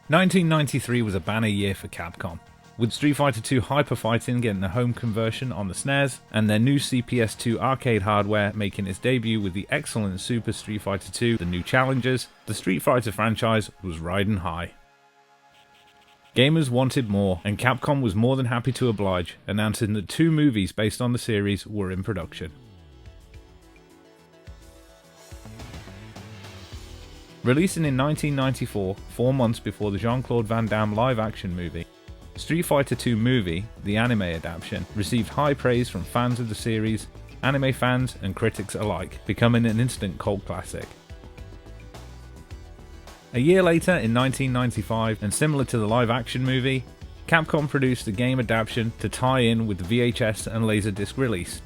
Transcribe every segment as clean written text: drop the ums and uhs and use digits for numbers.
1993 was a banner year for Capcom, with Street Fighter II Hyper Fighting getting a home conversion on the SNES, and their new CPS2 arcade hardware making its debut with the excellent Super Street Fighter II The New Challengers. The Street Fighter franchise was riding high. Gamers wanted more, and Capcom was more than happy to oblige, announcing that 2 movies based on the series were in production. Releasing in 1994, 4 months before the Jean Claude Van Damme live-action movie, Street Fighter II Movie, the anime adaptation, received high praise from fans of the series, anime fans and critics alike, becoming an instant cult classic. A year later, in 1995, and similar to the live-action movie, Capcom produced the game adaptation to tie in with the VHS and Laserdisc release.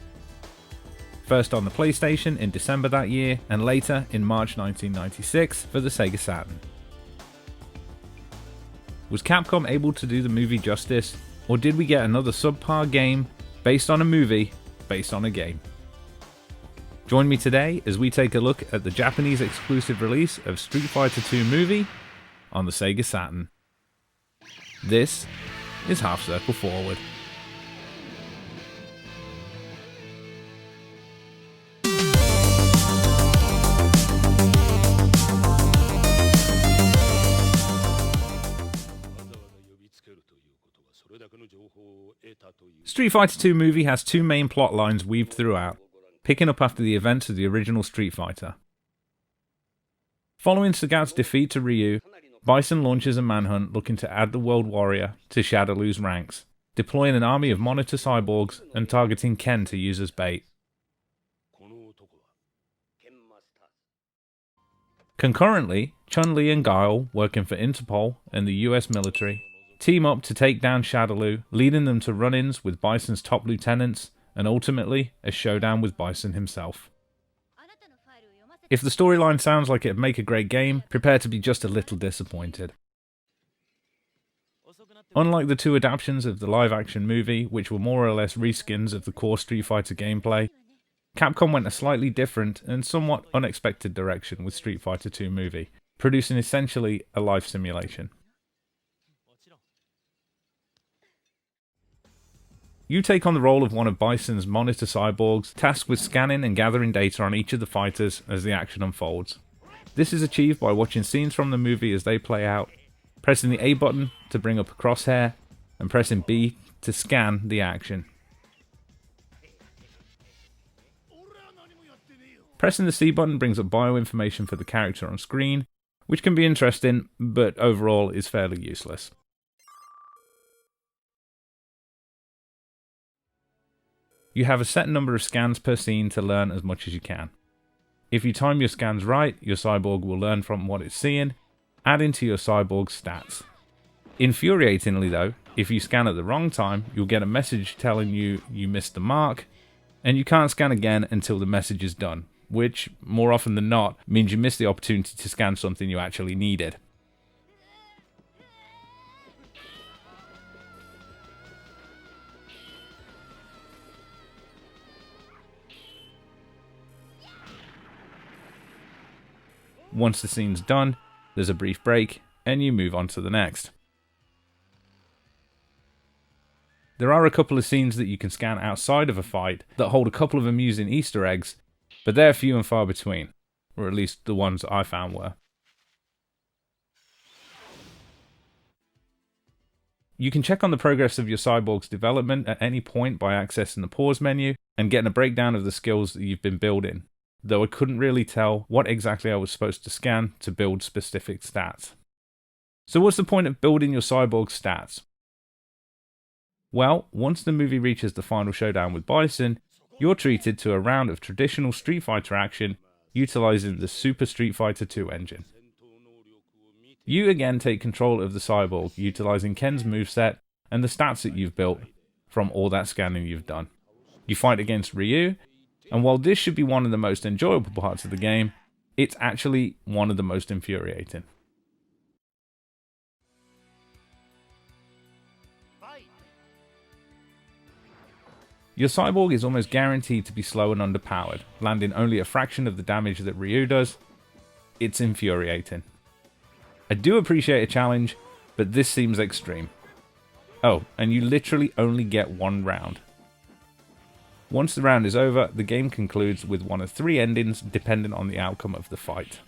First on the PlayStation in December that year, and later in March 1996 for the SEGA Saturn. Was Capcom able to do the movie justice, or did we get another subpar game based on a movie based on a game? Join me today as we take a look at the Japanese exclusive release of Street Fighter II Movie on the SEGA Saturn. This is Half Circle Forward. Street Fighter II Movie has 2 main plot lines weaved throughout, picking up after the events of the original Street Fighter. Following Sagat's defeat to Ryu, Bison launches a manhunt looking to add the World Warrior to Shadaloo's ranks, deploying an army of monitor cyborgs and targeting Ken to use as bait. Concurrently, Chun-Li and Guile, working for Interpol and the US military, team up to take down Shadaloo, leading them to run-ins with Bison's top lieutenants, and ultimately a showdown with Bison himself. If the storyline sounds like it'd make a great game, prepare to be just a little disappointed. Unlike the 2 adaptations of the live-action movie, which were more or less reskins of the core Street Fighter gameplay, Capcom went a slightly different and somewhat unexpected direction with Street Fighter II Movie, producing essentially a life simulation. You take on the role of one of Bison's monitor cyborgs, tasked with scanning and gathering data on each of the fighters as the action unfolds. This is achieved by watching scenes from the movie as they play out, pressing the A button to bring up a crosshair, and pressing B to scan the action. Pressing the C button brings up bioinformation for the character on screen, which can be interesting, but overall is fairly useless. You have a set number of scans per scene to learn as much as you can. If you time your scans right, your cyborg will learn from what it's seeing, adding to your cyborg's stats. Infuriatingly though, if you scan at the wrong time, you'll get a message telling you missed the mark, and you can't scan again until the message is done, which, more often than not, means you missed the opportunity to scan something you actually needed. Once the scene's done, there's a brief break, and you move on to the next. There are a couple of scenes that you can scan outside of a fight that hold a couple of amusing Easter eggs, but they're few and far between, or at least the ones I found were. You can check on the progress of your cyborg's development at any point by accessing the pause menu and getting a breakdown of the skills that you've been building, though I couldn't really tell what exactly I was supposed to scan to build specific stats. So what's the point of building your cyborg's stats? Well, once the movie reaches the final showdown with Bison, you're treated to a round of traditional Street Fighter action utilizing the Super Street Fighter II engine. You again take control of the cyborg utilizing Ken's moveset and the stats that you've built from all that scanning you've done. You fight against Ryu, and while this should be one of the most enjoyable parts of the game, it's actually one of the most infuriating. Your cyborg is almost guaranteed to be slow and underpowered, landing only a fraction of the damage that Ryu does. It's infuriating. I do appreciate a challenge, but this seems extreme. Oh, and you literally only get one round. Once the round is over, the game concludes with one of 3 endings depending on the outcome of the fight.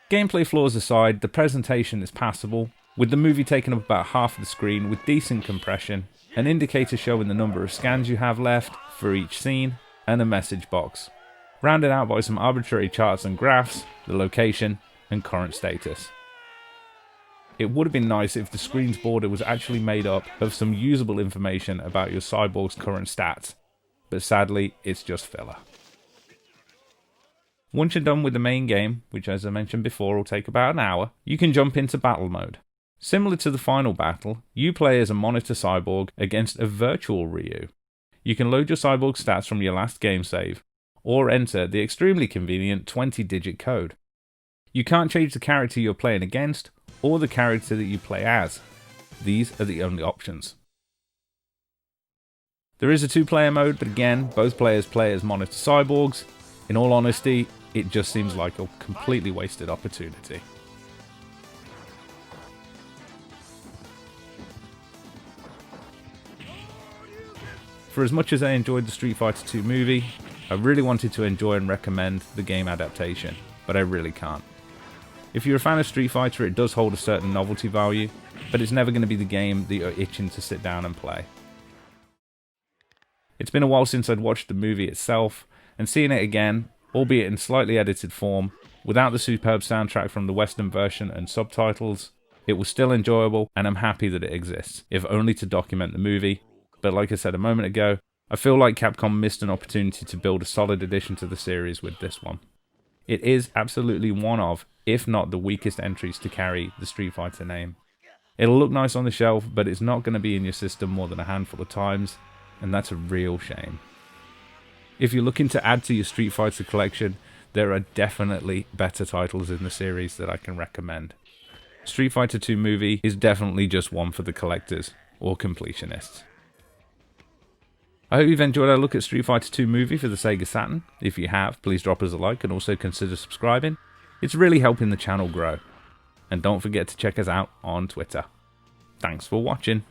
Gameplay flaws aside, the presentation is passable, with the movie taking up about half of the screen with decent compression, an indicator showing the number of scans you have left for each scene, and a message box, rounded out by some arbitrary charts and graphs, the location, and current status. It would have been nice if the screen's border was actually made up of some usable information about your cyborg's current stats, but sadly it's just filler. Once you're done with the main game, which as I mentioned before will take about an hour, you can jump into battle mode. Similar to the final battle, you play as a monitor cyborg against a virtual Ryu. You can load your cyborg stats from your last game save, or enter the extremely convenient 20-digit code. You can't change the character you're playing against, or the character that you play as. These are the only options. There is a 2-player mode, but again, both players play as monitor cyborgs. In all honesty, it just seems like a completely wasted opportunity. For as much as I enjoyed the Street Fighter 2 movie, I really wanted to enjoy and recommend the game adaptation, but I really can't. If you're a fan of Street Fighter, it does hold a certain novelty value, but it's never going to be the game that you're itching to sit down and play. It's been a while since I'd watched the movie itself, and seeing it again, albeit in slightly edited form, without the superb soundtrack from the Western version and subtitles, it was still enjoyable, and I'm happy that it exists, if only to document the movie. But like I said a moment ago, I feel like Capcom missed an opportunity to build a solid addition to the series with this one. It is absolutely one of, if not the weakest entries to carry the Street Fighter name. It'll look nice on the shelf, but it's not going to be in your system more than a handful of times, and that's a real shame. If you're looking to add to your Street Fighter collection, there are definitely better titles in the series that I can recommend. Street Fighter 2 movie is definitely just one for the collectors or completionists. I hope you've enjoyed our look at Street Fighter 2 movie for the SEGA Saturn. If you have, please drop us a like and also consider subscribing. It's really helping the channel grow. And don't forget to check us out on Twitter. Thanks for watching.